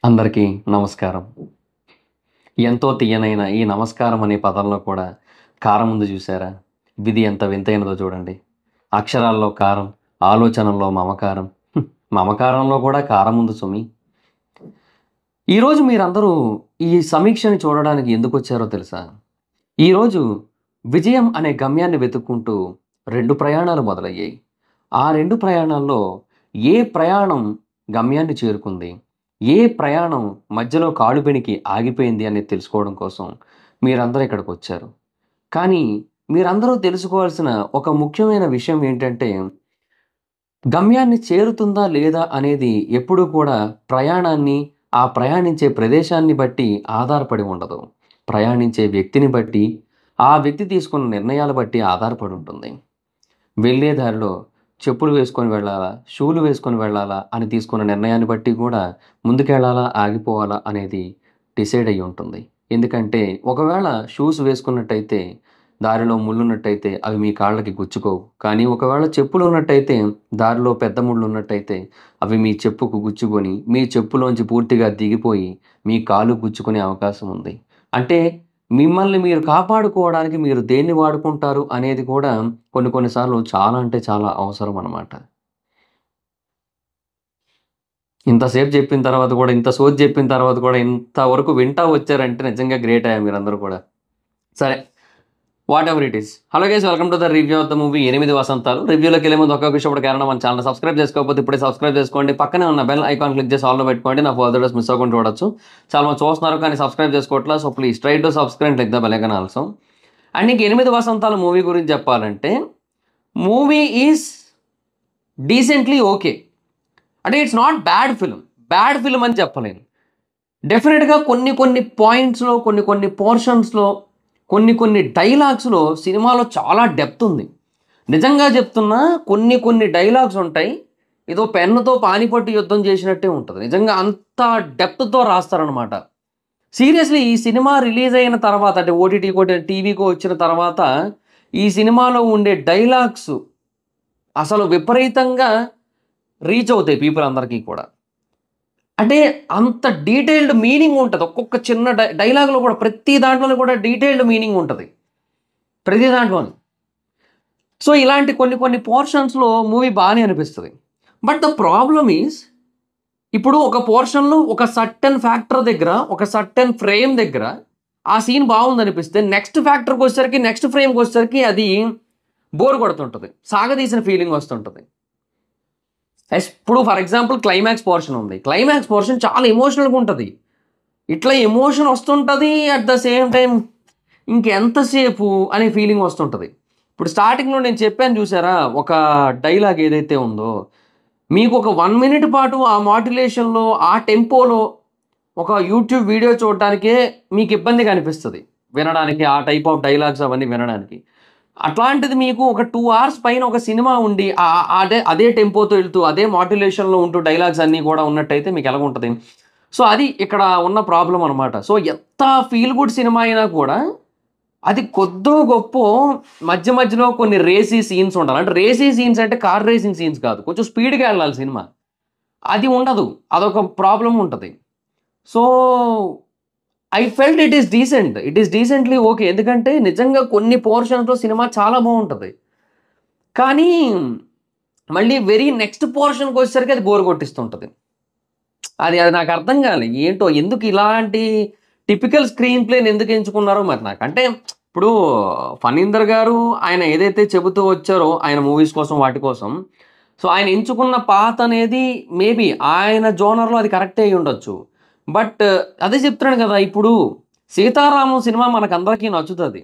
అందరికీ నమస్కారం. ఎంతో తియ్యనైన ఈ నమస్కారం అనే పదంలో కూడా కారం ఉంది చూసారా? విధి ఎంత వింతైనదో చూడండి. అక్షరాల్లో కారం, ఆలోచనల్లో మమకారం. మమకారంలో కూడా కారం ఉంది సుమి. ఈరోజు మీరందరూ ఈ సమీక్షని చూడడానికి ఎందుకొచ్చారో తెలుసా? ఈరోజు విజయం అనే గమ్యాన్ని వెతుక్కుంటూ 2 ప్రయాణాలు మొదలయ్యాయి. ఆ 2 ప్రయాణాల్లో ఏ ప్రయాణం గమ్యాన్ని చేరుకుంది? ఏ ప్రయాణం మధ్యలో కాలు బెణికి ఆగిపోయింది అనేది తెలుసుకోవడం కోసం మీరందరూ ఇక్కడికొచ్చారు. కానీ మీరందరూ తెలుసుకోవాల్సిన ఒక ముఖ్యమైన విషయం ఏంటంటే, గమ్యాన్ని చేరుతుందా లేదా అనేది ఎప్పుడూ కూడా ప్రయాణాన్ని, ఆ ప్రయాణించే ప్రదేశాన్ని బట్టి ఆధారపడి ఉండదు. ప్రయాణించే వ్యక్తిని బట్టి, ఆ వ్యక్తి తీసుకున్న నిర్ణయాల బట్టి ఆధారపడి ఉంటుంది. వెళ్ళే దారిలో చెప్పులు వేసుకొని వెళ్ళాలా? షూలు వేసుకొని వెళ్ళాలా? అని తీసుకున్న నిర్ణయాన్ని బట్టి కూడా ముందుకెళ్ళాలా? ఆగిపోవాలా? అనేది డిసైడ్ అయ్యి ఉంటుంది. ఎందుకంటే ఒకవేళ షూస్ వేసుకున్నట్టయితే దారిలో ముళ్ళున్నట్టయితే అవి మీ కాళ్ళకి గుచ్చుకోవు. కానీ ఒకవేళ చెప్పులున్నట్టయితే దారిలో పెద్ద ముళ్ళున్నట్టయితే అవి మీ చెప్పుకు గుచ్చుకొని మీ చెప్పులోంచి పూర్తిగా దిగిపోయి మీ కాలుకు గుచ్చుకునే అవకాశం ఉంది. అంటే మిమ్మల్ని మీరు కాపాడుకోవడానికి మీరు దేన్ని వాడుకుంటారు అనేది కూడా కొన్ని సార్లు చాలా అంటే చాలా అవసరం అన్నమాట. ఇంతసేపు చెప్పిన తర్వాత కూడా, ఇంత సోది చెప్పిన తర్వాత కూడా ఇంతవరకు వింటా వచ్చారంటే నిజంగా గ్రేట్ అయ్యా మీరందరూ కూడా. సరే, whatever it is. Hello guys, welcome to the review of the movie 8 వసంతాలు. రివ్యూలోకి వెళ్ళే ముందు ఒక్క విషయం కారణం, మన ఛానల్ సబ్స్క్రైబ్ చేసుకోకపోతే ఇప్పుడే సబ్స్క్రైబ్ చేసుకోండి. పక్కనే ఉన్న బెల్ ఐకాన్ క్లిక్ చేసి ఆల్లో పెట్టుకోండి. నా ఫర్దర్ వీడియోస్ మిస్ అవ్వకుండా చూడొచ్చు. చాలా మంది చూస్తున్నారు కానీ సబ్స్క్రైబ్ చేసుకోవట్లేదు. So please try to subscribe, click the bell icon also. And నీకు 8 వసంతాలు మూవీ గురించి చెప్పాలంటే, మూవీ ఈజ్ డీసెంట్లీ ఓకే. అంటే it's not bad film. Bad film అని చెప్పలేను. డెఫినెట్గా కొన్ని పాయింట్స్లో, కొన్ని పోర్షన్స్లో, కొన్ని డైలాగ్స్లో సినిమాలో చాలా డెప్త్ ఉంది. నిజంగా చెప్తున్నా, కొన్ని డైలాగ్స్ ఉంటాయి, ఏదో పెన్నుతో పానిపట్టు యుద్ధం చేసినట్టే ఉంటుంది. నిజంగా అంత డెప్త్తో రాస్తారనమాట. సీరియస్లీ ఈ సినిమా రిలీజ్ అయిన తర్వాత, అంటే ఓటీటీకో టీవీకో వచ్చిన తర్వాత ఈ సినిమాలో ఉండే డైలాగ్స్ అసలు విపరీతంగా రీచ్ అవుతాయి పీపుల్ అందరికీ కూడా. అంటే అంత డీటెయిల్డ్ మీనింగ్ ఉంటుంది. ఒక్కొక్క చిన్న డైలాగ్లో కూడా, ప్రతి దాంట్లోనే కూడా డీటెయిల్డ్ మీనింగ్ ఉంటుంది ప్రతి దాంట్లోని. సో ఇలాంటి కొన్ని పోర్షన్స్లో మూవీ బాగానే అనిపిస్తుంది. బట్ ద ప్రాబ్లమ్ ఈజ్, ఇప్పుడు ఒక పోర్షన్లో ఒక సర్టెన్ ఫ్యాక్టర్ దగ్గర, ఒక సర్టెన్ ఫ్రేమ్ దగ్గర ఆ సీన్ బాగుందనిపిస్తే నెక్స్ట్ ఫ్యాక్టర్కి వచ్చేసరికి, నెక్స్ట్ ఫ్రేమ్కి వచ్చేసరికి అది బోర్ కొడుతుంటుంది, సాగదీసిన ఫీలింగ్ వస్తుంటుంది. ఇప్పుడు ఫర్ ఎగ్జాంపుల్ క్లైమాక్స్ పోర్షన్ ఉంది. క్లైమాక్స్ పోర్షన్ చాలా ఎమోషనల్గా ఉంటుంది. ఇట్లా ఎమోషన్ వస్తుంటుంది, అట్ ద సేమ్ టైం ఇంకెంతసేపు అనే ఫీలింగ్ వస్తుంటుంది. ఇప్పుడు స్టార్టింగ్లో నేను చెప్పాను చూసారా, ఒక డైలాగ్ ఏదైతే ఉందో, మీకు ఒక 1 మినిట్ పాటు ఆ మాడ్యులేషన్లో, ఆ టెంపోలో ఒక యూట్యూబ్ వీడియో చూడడానికే మీకు ఇబ్బందిగా అనిపిస్తుంది వినడానికి, ఆ టైప్ ఆఫ్ డైలాగ్స్ అవన్నీ వినడానికి. అట్లాంటిది మీకు ఒక 2 అవర్స్ పైన ఒక సినిమా ఉండి అదే టెంపోతో వెళ్తూ, అదే మాడ్యులేషన్లో ఉంటూ డైలాగ్స్ అన్నీ కూడా ఉన్నట్టయితే మీకు ఎలా ఉంటుంది? సో అది ఇక్కడ ఉన్న ప్రాబ్లం అనమాట. సో ఎంత ఫీల్ గుడ్ సినిమా అయినా కూడా అది కొద్దో గొప్పో మధ్యలో కొన్ని రేసీ సీన్స్ ఉండాలి. అంటే రేసీ సీన్స్ అంటే కార్ రేసింగ్ సీన్స్ కాదు, కొంచెం స్పీడ్గా వెళ్ళాలి సినిమా. అది ఉండదు, అదొక ప్రాబ్లం ఉంటుంది. So I felt it is decent, it is decently okay. ఎందుకంటే నిజంగా కొన్ని పోర్షన్స్లో సినిమా చాలా బాగుంటుంది. కానీ మళ్ళీ వెరీ నెక్స్ట్ పోర్షన్కి వచ్చేసరికి అది బోర్ కొట్టిస్తుంటుంది. అది నాకు అర్థం కాలే ఏంటో, ఎందుకు ఇలాంటి టిపికల్ స్క్రీన్ ప్లేని ఎందుకు ఎంచుకున్నారో మరి నాకు. అంటే ఇప్పుడు ఫణీందర్ గారు ఆయన ఏదైతే చెబుతూ వచ్చారో ఆయన మూవీస్ కోసం, వాటి కోసం, సో ఆయన ఎంచుకున్న పాత్ అనేది మేబీ ఆయన జోనర్లో అది కరెక్టే అయి ఉండొచ్చు. బట్ అదే చెప్తున్నాను కదా, ఇప్పుడు సీతారామం సినిమా మనకు అందరికీ నచ్చుతుంది,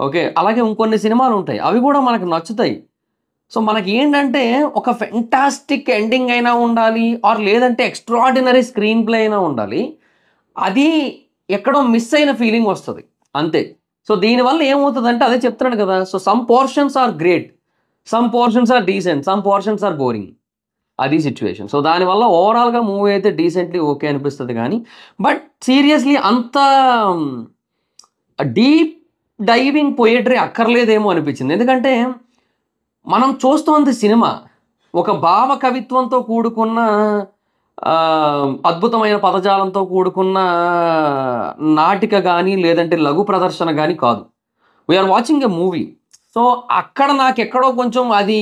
ఓకే. అలాగే ఇంకొన్ని సినిమాలు ఉంటాయి, అవి కూడా మనకు నచ్చుతాయి. సో మనకి ఏంటంటే ఒక ఫెంటాస్టిక్ ఎండింగ్ అయినా ఉండాలి, ఆర్ లేదంటే ఎక్స్ట్రాడినరీ స్క్రీన్ ప్లే అయినా ఉండాలి. అది ఎక్కడో మిస్ అయిన ఫీలింగ్ వస్తుంది అంతే. సో దీనివల్ల ఏమవుతుందంటే అదే చెప్తున్నాను కదా, so some portions are great, some portions are decent, some portions are boring. అది సిచ్యువేషన్. సో దానివల్ల ఓవరాల్గా మూవీ అయితే డీసెంట్లీ ఓకే అనిపిస్తుంది. కానీ బట్ సీరియస్లీ అంత డీప్ డైవింగ్ పోయేటరీ అక్కర్లేదేమో అనిపించింది. ఎందుకంటే మనం చూస్తోంది సినిమా ఒక భావ కవిత్వంతో కూడుకున్న అద్భుతమైన పదజాలంతో కూడుకున్న నాటిక గానీ, లేదంటే లఘు ప్రదర్శన గానీ కాదు. We are watching a movie. So, అక్కడ నాకెక్కడో కొంచెం అది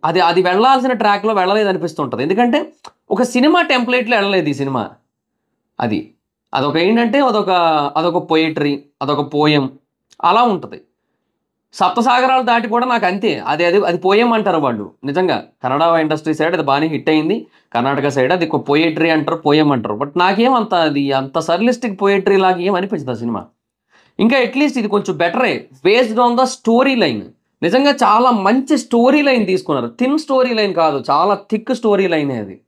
అది అది వెళ్ళాల్సిన ట్రాక్‌లో వెళ్ళలేదనిపిస్తుంటది. ఎందుకంటే, ఒక సినిమా టెంప్లేట్‌లో ఎళ్ళలేదు ఈ సినిమా. అది. అదొక అదొక పొయెట్రీ, అదొక పోయెమ్ అలా ఉంటది. 'సప్తసాగరాలు దాటి' కూడా నాకంతే. అది పోయెమ్ అంటారు వాళ్ళు. నిజంగా. కన్నడ ఇండస్ట్రీ సైడ్ అది బానే హిట్ అయింది. కర్ణాటక సైడ్ అది పొయెట్రీ అంటారు, పోయెమ్ అంటారు. బట్ నాకేం అంత సర్లిస్టిక్ పొయెట్రీ లాగా ఏం అనిపించదు ఆ సినిమా. ఇంకా అట్‌లీస్ట్ ఇది కొంచెం బెటరే. Based on the story line. నిజంగా చాలా మంచి స్టోరీ లైన్ తీసుకున్నారు. థిన్ స్టోరీ లైన్ కాదు. చాలా థిక్ స్టోరీ లైనే అది.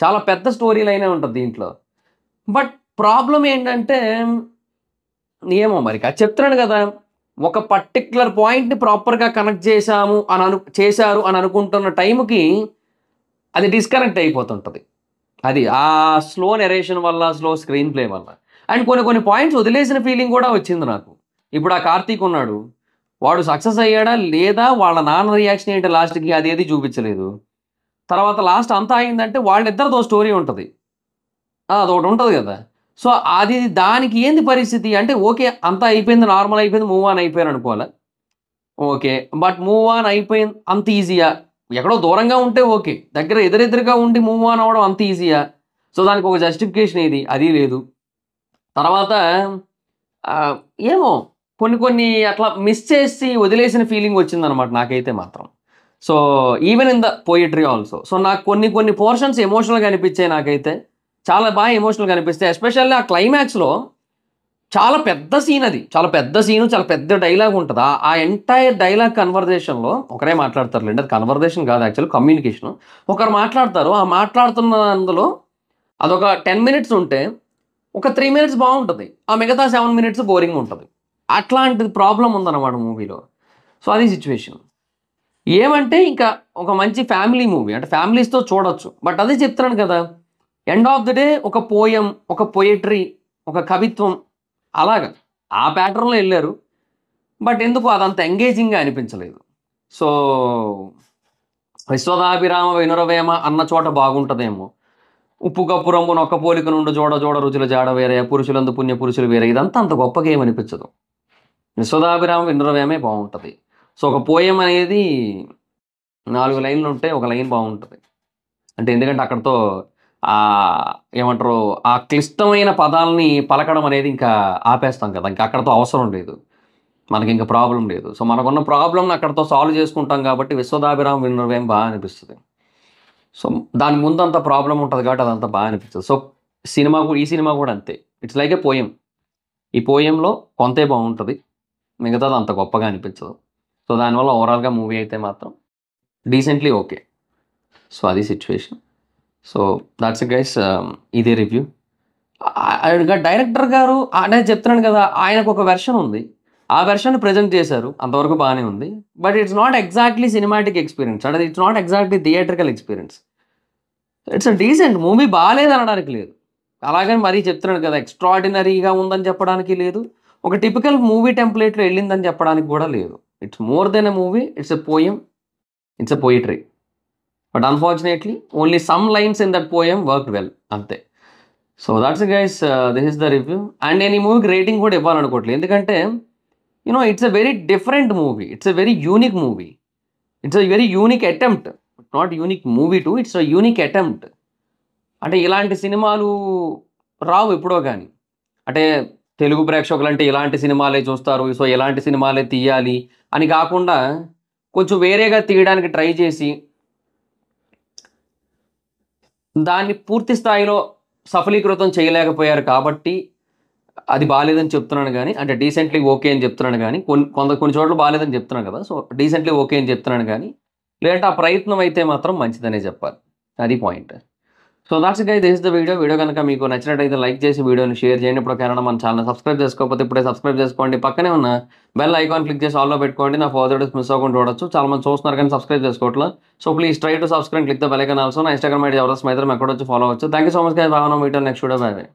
చాలా పెద్ద స్టోరీ లైనే ఉంటది దీంట్లో. బట్ ప్రాబ్లమ్ ఏంటంటే, ఏమో మరి చెప్తున్నాను గదా! ఒక పర్టిక్యులర్ పాయింట్‌ని ప్రాపర్‌గా కనెక్ట్ చేశారు అని అనుకుంటున్న టైంకి అది డిస్కనెక్ట్ అయిపోతుంటది. అది ఆ స్లో నరేషన్ వల్ల, స్లో స్క్రీన్ ప్లే వల్ల. అండ్ కొన్ని పాయింట్స్ వదిలేసిన ఫీలింగ్ గూడా వచ్చింది నాకు. ఇప్పుడు ఆ కార్తీక్ ఉన్నాడు. వాడు సక్సెస్ అయ్యాడా? లేదా? వాళ్ళ నాన్న రియాక్షన్ ఏంటి లాస్ట్‌కి అదేది చూపించలేదు. తర్వాత లాస్ట్ అంతా అయిందంటే వాళ్ళిద్దరిదో స్టోరీ ఉంటది. అదొకటుంటది గదా! సో, దానికి ఏంది పరిస్థితి? అంటే ఓకే. అంతా అయిపోయింది. నార్మల్ అయిపోయింది. మూవ్ ఆన్ అయిపోయారనుకోవాలా? ఓకే. బట్ మూవ్ ఆన్ అయిపోయింది అంత ఈజీయా? ఎక్కడో దూరంగా ఉంటే ఓకే. ఎదురెదురుగా ఉండి మూవ్ ఆన్ అవ్వడం అంత ఈజీయా? సో, దానికొక జస్టిఫికేషన్ ఏది? అది లేదు. తర్వాత ఆహ్, ఏమో కొన్ని అట్లా మిస్ చేసి వదిలేసిన ఫీలింగ్ వచ్చిందనమాట నాకైతే మాత్రం. So, even in the poetry also. So, నాకు కొన్ని పోర్షన్స్ ఎమోషనల్‌గా అనిపించాయి నాకైతే. చాలా బాగా ఎమోషనల్‌గా అనిపిస్తాయి. ఎస్పెషల్లీ ఆ క్లైమాక్స్‌లో చాలా పెద్ద సీన్ అది. చాలా పెద్ద సీను, చాలా పెద్ద డైలాగ్ ఉంటది. ఆ ఎంటైర్ డైలాగ్ కన్వర్జేషన్‌లో ఒకరే మాట్లాడతారులెండి. అది కన్వర్జేషన్ కాదు యాక్చువల్లీ కమ్యూనికేషను. ఒకరు మాట్లాడతారు. ఆ మాట్లాడుతున్న అందులో అదొక 10 మినిట్స్ ఉంటే, ఒక 3 మినిట్స్ బావుంటది. ఆ మిగతా 7 మినిట్స్ బోరింగుంటది. అట్లాంటిది ప్రాబ్లమ్ ఉందన్నమాట మూవీలో. సో, అది సిట్యుయేషన్. ఏమంటే ఇంకా ఒక మంచి ఫ్యామిలీ మూవీ. అంటే ఫ్యామిలీస్‌తో చూడొచ్చు. బట్ అదే చెప్తున్నాను కదా! ఎండ్ ఆఫ్ ది డే ఒక పోయెమ్, ఒక పొయెట్రీ, ఒక కవిత్వం అలాగా. ఆ ప్యాటర్న్‌లో ఎళ్లారు. బట్ ఎందుకో అదంత ఎంగేజింగ్‌గా అనిపించలేదు. సో, 'విశ్వదాభిరామ వినురవేమ' అన్న చోట బాగుంటదేమో. 'ఉప్పు కప్పు రంబు నొక్క పోలిక నుండు జోడ జోడ రుచుల జాడ వేరయ పురుషులందు పుణ్య పురుషులు వేరే' ఇదంతా అంత గొప్పగా ఏమనిపించదు. 'విశ్వదాభిరామ వినురవేమే' బావుంటది. సో, ఒక పోయెమ్ అనేది 4 లైన్‌లుంటే ఒక లైన్ బావుంటది. అంటే ఎందుకంటే అక్కడితో ఆహ్, ఏమంటారు ఆ క్లిష్టమైన పదాల్ని పలకడం అనేది ఇంకా ఆపేస్తాం కదా! ఇంకా అక్కడితో అవసరం లేదు. మనకింక ప్రాబ్లమ్ లేదు. సో, మనకున్న ప్రాబ్లమ్‌ని అక్కడితో సాల్వ్ చేసుకుంటాం కాబట్టి 'విశ్వదాభిరామ వినురవేమ' అనిపిస్తది. సో, దాని ముందంత ప్రాబ్లమ్ ఉంటది కాబట్టి అదంతా అనిపించదు. సో, ఈ సినిమా కూడా అంతే. It's like a poem. ఈ పోయెమ్‌లో కొంతే బావుంటది. మిగతాది అంత గొప్పగా అనిపించదు. సో, దానివల్ల ఓవరాల్‌గా మూవీ అయితే మాత్రం డీసెంట్‌లీ ఓకే. సో, అది situation. So, that's it guys. ఇదే రివ్యూ. డైరెక్టర్ గారు నేను చెప్తున్నాను కదా! ఆయనకొక వెర్షన్ ఉంది. ఆ వెర్షన్‌ని ప్రెజెంట్ చేశారు. అంతవరకు బానే ఉంది. But it's not exactly cinematic experience. అంటే it's not exactly theatrical experience. It's a decent movie బాలేదనడానికి లేదు. అలాగని మరీ చెప్తున్నాను కదా! ఎక్స్‌ట్రార్డినరీగా ఉందని చెప్పడానికి లేదు. ఒక టిపికల్ మూవీ టెంప్లేట్‌లో ఎళ్ళిందని చెప్పడానికి గూడా లేదు. It's more than a movie. It's a poem. It's a poetry. But unfortunately only some lines in that poem worked well అంతే. So, that's it guys. This is the review. And నేను ఈ మూవీకి rating కూడా ఇవ్వాలనుకోవట్లేదు. ఎందుకంటే it's a very different movie. It's a very unique movie. It's a very unique attempt. Not unique movie too. It's a unique attempt. అంటే ఇలాంటి సినిమాలు రావు ఎప్పుడో గాని. అంటే తెలుగు ప్రేక్షకులంటే ఇలాంటి సినిమాలే చూస్తారు. సో, ఇలాంటి సినిమాలే తీయాలి అని కాకుండా కొంచెం వేరేగా తీయడానికి ట్రై చేసి దాన్ని పూర్తి స్థాయిలో సఫలీకృతం చేయలేకపోయారు కాబట్టి అది బాలేదని చెప్తున్నాను గానీ, అంటే డీసెంట్‌లీ ఓకే అని చెప్తున్నాను గానీ, కొన్ని చోట్ల బాలేదని చెప్తున్నాను కదా! సో, డీసెంట్‌లీ ఓకే అని చెప్తున్నాను గానీ, లేదంటే ఆ ప్రయత్నం అయితే మాత్రం మంచిదనే చెప్పాలి. అది point. So, that's it guys. This is the video. Video గనుక మీకు నచ్చినట్టయితే లైక్ చేసి వీడియోని షేర్ చేయండి. ఇప్పటికైనా మన ఛానెల్‌ని సబ్స్క్రైబ్ చేసుకోకపోతే ఇప్పుడే సబ్స్క్రైబ్ చేసుకోండి. పక్కనే ఉన్న బెల్ ఐకాన్ క్లిక్ చేసి ఆల్‌లో పెట్టుకోండి. నా ఫర్దర్ వీడియోస్ మిస్ అవ్వకుండా చూడొచ్చు. చాలా మంది చూస్తున్నారు కానీ సబ్స్క్రైబ్ చేసుకోవట్ల. So, please try to subscribe, click the bell icon also. నా ఇన్‌స్టాగ్రామ్ ఐడీ ఎవరైనా అయితే అక్కడొచ్చి ఫాలో అవ్వచ్చు. Thank you so much guys. Bye. Meet on next video. Bye by.